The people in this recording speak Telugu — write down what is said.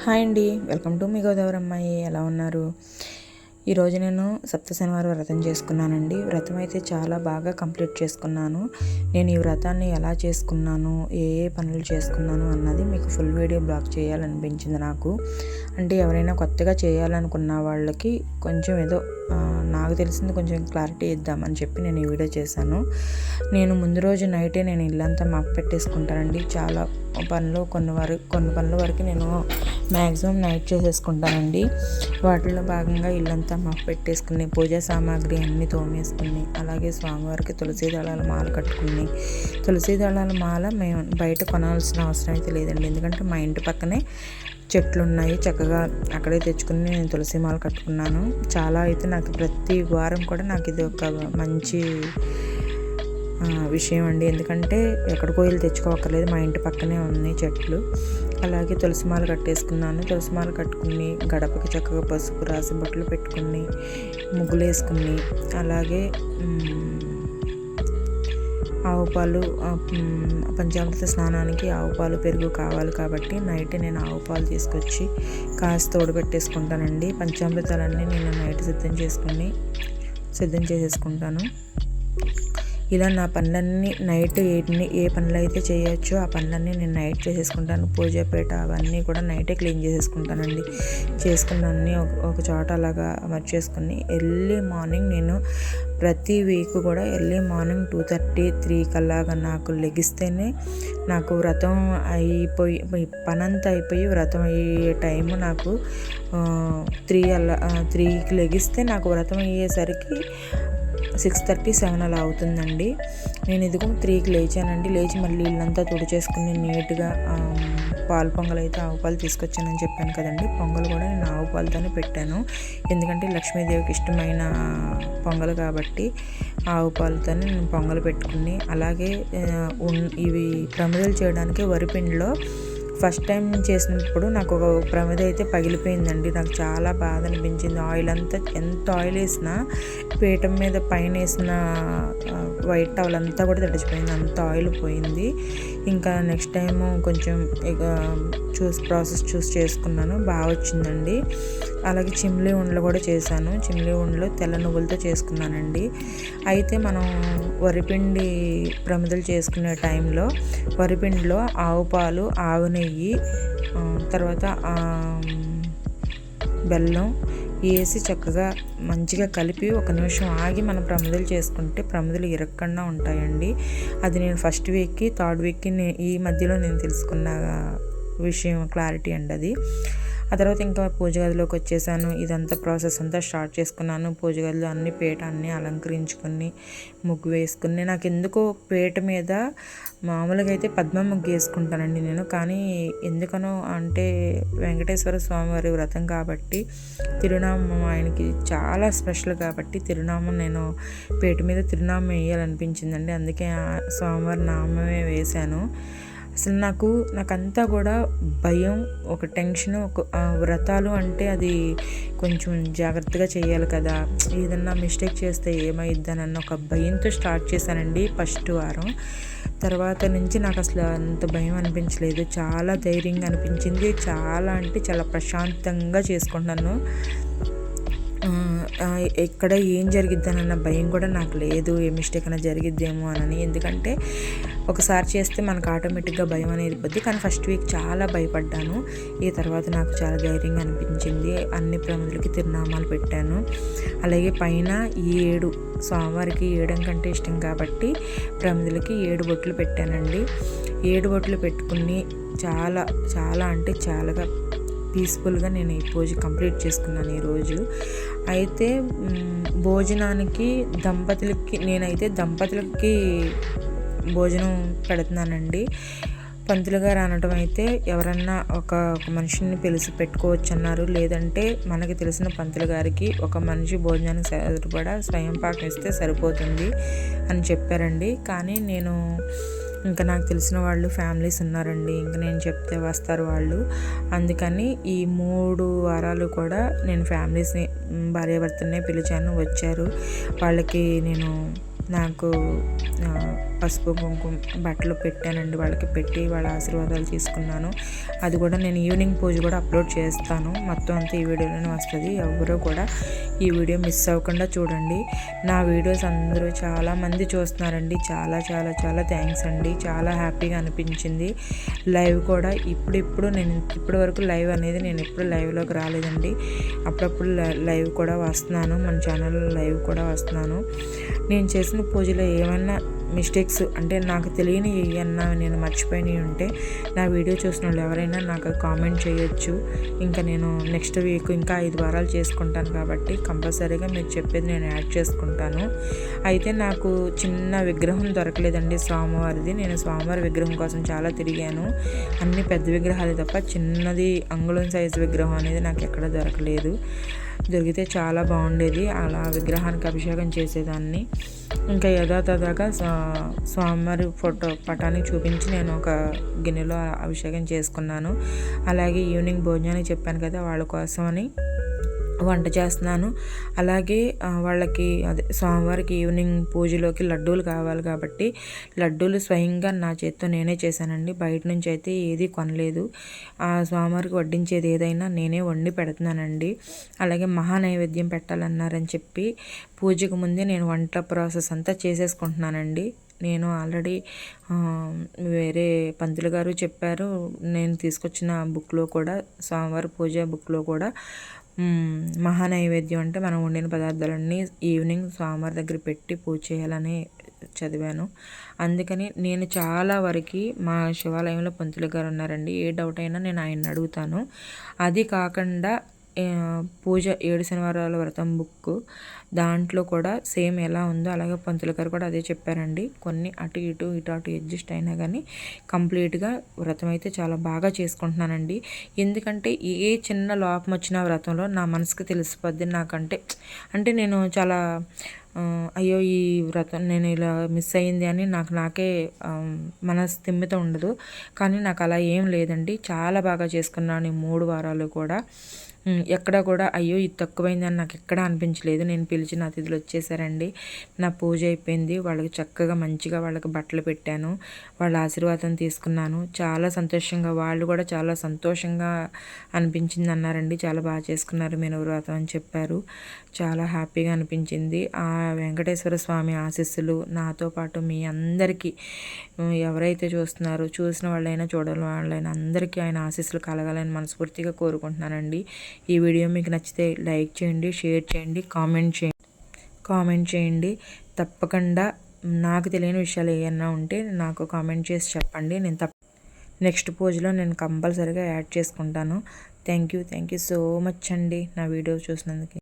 హాయ్ అండి, వెల్కమ్ టు మీ గోదావరి అమ్మాయి. ఎలా ఉన్నారు? ఈరోజు నేను సప్తశనివారం వ్రతం చేసుకున్నానండి. వ్రతం అయితే చాలా బాగా కంప్లీట్ చేసుకున్నాను. నేను ఈ వ్రతాన్ని ఎలా చేసుకున్నాను, ఏ ఏ పనులు చేసుకున్నాను అన్నది మీకు ఫుల్ వీడియో బ్లాగ్ చేయాలనిపించింది నాకు. అంటే ఎవరైనా కొత్తగా చేయాలనుకున్న వాళ్ళకి కొంచెం ఏదో నాకు తెలిసింది కొంచెం క్లారిటీ ఇద్దామని చెప్పి నేను ఈ వీడియో చేశాను. నేను ముందు రోజు నైటే నేను ఇల్లంతా మాకు పెట్టేసుకుంటానండి. చాలా పనులు కొన్ని పనుల వరకు నేను మ్యాక్సిమం నైట్ చేసేసుకుంటానండి. వాటిలో భాగంగా ఇల్లంతా మాకు పెట్టేసుకుని పూజా సామాగ్రి అన్నీ తోమేసుకుని, అలాగే స్వామివారికి తులసి దళాల మాల కట్టుకుని, తులసి దళాల మాల మేము బయట కొనాల్సిన అవసరం అయితే లేదండి. ఎందుకంటే మా ఇంటి పక్కనే చెట్లు ఉన్నాయి, చక్కగా అక్కడే తెచ్చుకుని నేను తులసి మాల కట్టుకున్నాను. చాలా అయితే నాకు ప్రతి వారం కూడా నాకు ఇది ఒక మంచి విషయం అండి. ఎందుకంటే ఎక్కడికో వెళ్ళి తెచ్చుకోవక్కర్లేదు, మా ఇంటి పక్కనే ఉన్నాయి చెట్లు. అలాగే తులసిమాల కట్టేసుకున్నాను. తులసిమాల కట్టుకుని గడపకి చక్కగా పసుపు రాసి బట్టలు పెట్టుకుని ముగ్గులు వేసుకుని, అలాగే ఆవు పాలు, పంచామృత స్నానానికి ఆవు పాలు పెరుగు కావాలి కాబట్టి నైట్ నేను ఆవు పాలు తీసుకొచ్చి కాసి తోడు పెట్టేసుకుంటానండి. పంచామృతాలన్నీ నేను నైట్ సిద్ధం చేసేసుకుంటాను. ఇలా నా పనులన్నీ నైట్ ఏ పనులు అయితే చేయొచ్చో ఆ పనులన్నీ నేను నైట్ చేసేసుకుంటాను. పూజపేట అవన్నీ కూడా నైటే క్లీన్ చేసేసుకుంటానండి. చేసుకున్న అన్నీ ఒక చోట అలాగా అమర్చేసుకుని ఎర్లీ మార్నింగ్ నేను ప్రతి వీక్ కూడా ఎర్లీ మార్నింగ్ 2:30, 3 కల్లాగా నాకు లెగిస్తేనే నాకు వ్రతం అయిపోయి పనంతా అయిపోయి వ్రతం అయ్యే టైము నాకు 3కి లెగిస్తే నాకు వ్రతం అయ్యేసరికి 6:30, 7 అలా అవుతుందండి. నేను ఇదిగో 3కి లేచానండి. లేచి మళ్ళీ ఇల్లంతా తుడిచేసుకుని నీట్గా పాలు పొంగల్ అయితే ఆవు పాలు తీసుకొచ్చానని చెప్పాను కదండి. పొంగల్ కూడా నేను ఆవు పాలతోనే పెట్టాను. ఎందుకంటే లక్ష్మీదేవికి ఇష్టమైన పొంగల్ కాబట్టి ఆవు పాలతోనే నేను పొంగల్ పెట్టుకుని, అలాగే ఇవి ప్రమిదలు చేయడానికి వరిపిండిలో ఫస్ట్ టైం చేసినప్పుడు నాకు ఒక ప్రమిద అయితే పగిలిపోయిందండి. నాకు చాలా బాధ అనిపించింది. ఆయిల్ అంతా ఎంత ఆయిల్ వేసినా పీఠం మీద పైన వేసిన వైట్ టవల్ అంతా కూడా తడిచిపోయింది, అంత ఆయిల్ పోయింది. ఇంకా నెక్స్ట్ టైము కొంచెం ప్రాసెస్ చూసి చేసుకున్నాను, బాగా వచ్చిందండి. అలాగే చిమ్లీ ఉండలు కూడా చేశాను. చిమ్లీ ఉండలు తెల్ల నువ్వులతో చేసుకున్నానండి. అయితే మనం వరిపిండి ప్రమిదలు చేసుకునే టైంలో వరిపిండిలో ఆవు పాలు, ఆవు నెయ్యి, తర్వాత బెల్లం వేసి చక్కగా మంచిగా కలిపి 1 నిమిషం ఆగి మనం ప్రమిదలు చేసుకుంటే ప్రమిదలు ఇరక్కుండా ఉంటాయండి. అది నేను ఫస్ట్ వీక్కి, 3rd వీక్కి ఈ మధ్యలో నేను తెలుసుకున్న విషయం, క్లారిటీ అండి అది. ఆ తర్వాత ఇంకా పూజ గదిలోకి వచ్చేసాను. ఇదంతా ప్రాసెస్ అంతా స్టార్ట్ చేసుకున్నాను. పూజ గదిలో అన్ని పీట అన్నీ అలంకరించుకుని ముగ్గు వేసుకుని, నాకు ఎందుకో పీట మీద మామూలుగా అయితే పద్మ ముగ్గు వేసుకుంటానండి నేను. కానీ ఎందుకనో అంటే వెంకటేశ్వర స్వామివారి వ్రతం కాబట్టి తిరునామం ఆయనకి చాలా స్పెషల్ కాబట్టి తిరునామం నేను పీట మీద తిరునామం వేయాలనిపించిందండి. అందుకే స్వామివారి నామమే వేశాను. అసలు నాకంతా కూడా భయం, ఒక టెన్షన్, వ్రతాలు అంటే అది కొంచెం జాగ్రత్తగా చేయాలి కదా, ఏదన్నా మిస్టేక్ చేస్తే ఏమైద్దానన్న ఒక భయంతో స్టార్ట్ చేశానండి ఫస్ట్ వారం. తర్వాత నుంచి నాకు అసలు అంత భయం అనిపించలేదు, చాలా ధైర్యంగా అనిపించింది. చాలా అంటే చాలా ప్రశాంతంగా చేసుకుంటున్నాను. ఎక్కడ ఏం జరిగిద్దానన్న భయం కూడా నాకు లేదు, ఏ మిస్టేక్ అయినా జరిగిద్దేమో అని. ఎందుకంటే ఒకసారి చేస్తే మనకు ఆటోమేటిక్గా భయం అనేది పోద్ది. కానీ ఫస్ట్ వీక్ చాలా భయపడ్డాను. ఈ తర్వాత నాకు చాలా ధైర్యంగా అనిపించింది. అన్ని ప్రమిదలకి తిరునామాలు పెట్టాను. అలాగే పైన 7 స్వామివారికి 7 కంటే ఇష్టం కాబట్టి ప్రమిదలకి 7 బొట్లు పెట్టానండి. 7 బొట్లు పెట్టుకుని చాలా చాలా అంటే చాలాగా పీస్ఫుల్గా నేను ఈ పూజ కంప్లీట్ చేసుకున్నాను ఈరోజు. అయితే భోజనానికి నేనైతే దంపతులకి భోజనం పెడుతున్నానండి. పంతులు గారు అనడం అయితే ఎవరన్నా ఒక మనిషిని పిలిచి పెట్టుకోవచ్చు అన్నారు. లేదంటే మనకి తెలిసిన పంతులు గారికి ఒక మనిషి భోజనానికి సరిపడా స్వయం పాకం ఇస్తే సరిపోతుంది అని చెప్పారండి. కానీ నేను ఇంకా నాకు తెలిసిన వాళ్ళు ఫ్యామిలీస్ ఉన్నారండి, ఇంకా నేను చెప్తే వస్తారు వాళ్ళు. అందుకని ఈ 3 వారాలు కూడా నేను ఫ్యామిలీస్ని భార్యాభర్తనే పిలిచాను, వచ్చారు. వాళ్ళకి నేను నాకు పసుపు కుంకుమ బట్టలు పెట్టానండి, వాళ్ళకి పెట్టి వాళ్ళ ఆశీర్వాదాలు తీసుకున్నాను. అది కూడా నేను ఈవినింగ్ పూజ కూడా అప్లోడ్ చేస్తాను. మొత్తం అంతా ఈ వీడియోలోనే వస్తుంది. ఎవరు కూడా ఈ వీడియో మిస్ అవ్వకుండా చూడండి. నా వీడియోస్ అందరూ చాలామంది చూస్తున్నారండి. చాలా చాలా చాలా థ్యాంక్స్ అండి. చాలా హ్యాపీగా అనిపించింది. లైవ్ కూడా ఇప్పుడు నేను ఇప్పటి వరకు లైవ్ అనేది నేను ఎప్పుడు లైవ్లోకి రాలేదండి. అప్పుడప్పుడు లైవ్ కూడా వస్తున్నాను, మన ఛానల్లో లైవ్ కూడా వస్తున్నాను. నేను చేసిన పూజలో ఏమన్నా మిస్టేక్స్ అంటే నాకు తెలియని ఏమన్నా నేను మర్చిపోయినవి ఉంటే నా వీడియో చూసిన వాళ్ళు ఎవరైనా నాకు కామెంట్ చేయొచ్చు. ఇంకా నేను నెక్స్ట్ వీక్ ఇంకా 5 వారాలు చేసుకుంటాను కాబట్టి కంపల్సరీగా మీరు చెప్పేది నేను యాడ్ చేసుకుంటాను. అయితే నాకు చిన్న విగ్రహం దొరకలేదండి స్వామివారిది. నేను స్వామివారి విగ్రహం కోసం చాలా తిరిగాను. అన్ని పెద్ద విగ్రహాలు తప్ప చిన్నది అంగుళం సైజు విగ్రహం అనేది నాకు ఎక్కడ దొరకలేదు. దొరికితే చాలా బాగుండేది. అలా విగ్రహానికి అభిషేకం చేసేదాన్ని. ఇంకా యథాతథాగా స్వామివారి పటానికి చూపించి నేను ఒక గిన్నెలో అభిషేకం చేసుకున్నాను. అలాగే ఈవినింగ్ భోజనానికి చెప్పాను కదా, వాళ్ళ కోసమని వంట చేస్తున్నాను. అలాగే వాళ్ళకి స్వామివారికి ఈవినింగ్ పూజలోకి లడ్డూలు కావాలి కాబట్టి లడ్డూలు స్వయంగా నా చేత్తో నేనే చేశానండి. బయట నుంచి అయితే ఏది కొనలేదు. ఆ స్వామివారికి వడ్డించేది ఏదైనా నేనే వండి పెడుతున్నానండి. అలాగే మహానైవేద్యం పెట్టాలన్నారని చెప్పి పూజకు ముందే నేను వంట ప్రాసెస్ అంతా చేసేసుకుంటున్నానండి. నేను ఆల్రెడీ వేరే పంతులు గారు చెప్పారు. నేను తీసుకొచ్చిన బుక్లో కూడా స్వామివారి పూజ బుక్లో కూడా మహానైవేద్యం అంటే మనం వండిన పదార్థాలన్నీ ఈవినింగ్ స్వామివారి దగ్గర పెట్టి పూజ చేయాలని చదివాను. అందుకని నేను చాలా వరకు మా శివాలయంలో పంతులు గారు ఉన్నారండి. ఏ డౌట్ అయినా నేను ఆయన్ని అడుగుతాను. అది కాకుండా పూజ 7 శనివారాల వ్రతం బుక్ దాంట్లో కూడా సేమ్ ఎలా ఉందో అలాగే పంతులు గారు కూడా అదే చెప్పారండి. కొన్ని అటు ఇటు అడ్జస్ట్ అయినా కానీ కంప్లీట్గా వ్రతం అయితే చాలా బాగా చేసుకుంటున్నానండి. ఎందుకంటే ఏ చిన్న లోపం వచ్చిన వ్రతంలో నా మనసుకు తెలిసిపోద్ది. అంటే నేను చాలా అయ్యో ఈ వ్రతం నేను ఇలా మిస్ అయ్యింది అని నాకే మనస్థిమితం ఉండదు. కానీ నాకు అలా ఏం లేదండి. చాలా బాగా చేసుకున్నాను ఈ 3 వారాలు కూడా. ఎక్కడ కూడా అయ్యో ఇది తక్కువైందని నాకు ఎక్కడ అనిపించలేదు. నేను పిలిచిన అతిథులు వచ్చేసారండి. నా పూజ అయిపోయింది. వాళ్ళకి చక్కగా మంచిగా వాళ్ళకి బట్టలు పెట్టాను. వాళ్ళ ఆశీర్వాదం తీసుకున్నాను. చాలా సంతోషంగా వాళ్ళు కూడా చాలా సంతోషంగా అనిపించింది అన్నారండి. చాలా బాగా చేసుకున్నారు మీరు వ్రతం అని చెప్పారు. చాలా హ్యాపీగా అనిపించింది. ఆ వెంకటేశ్వర స్వామి ఆశీస్సులు నాతో పాటు మీ అందరికీ, ఎవరైతే చూస్తున్నారో చూసిన వాళ్ళైనా చూడని వాళ్ళైనా అందరికీ ఆయన ఆశీస్సులు కలగాలని మనస్ఫూర్తిగా కోరుకుంటున్నానండి. ఈ వీడియో మీకు నచ్చితే లైక్ చేయండి, షేర్ చేయండి, కామెంట్ చేయండి. తప్పకుండా నాకు తెలియని విషయాలు ఏమన్నా ఉంటే నాకు కామెంట్ చేసి చెప్పండి. నేను నెక్స్ట్ పూజలో నేను కంపల్సరీగా యాడ్ చేసుకుంటాను. థ్యాంక్ యూ సో మచ్ అండి నా వీడియో చూసినందుకు.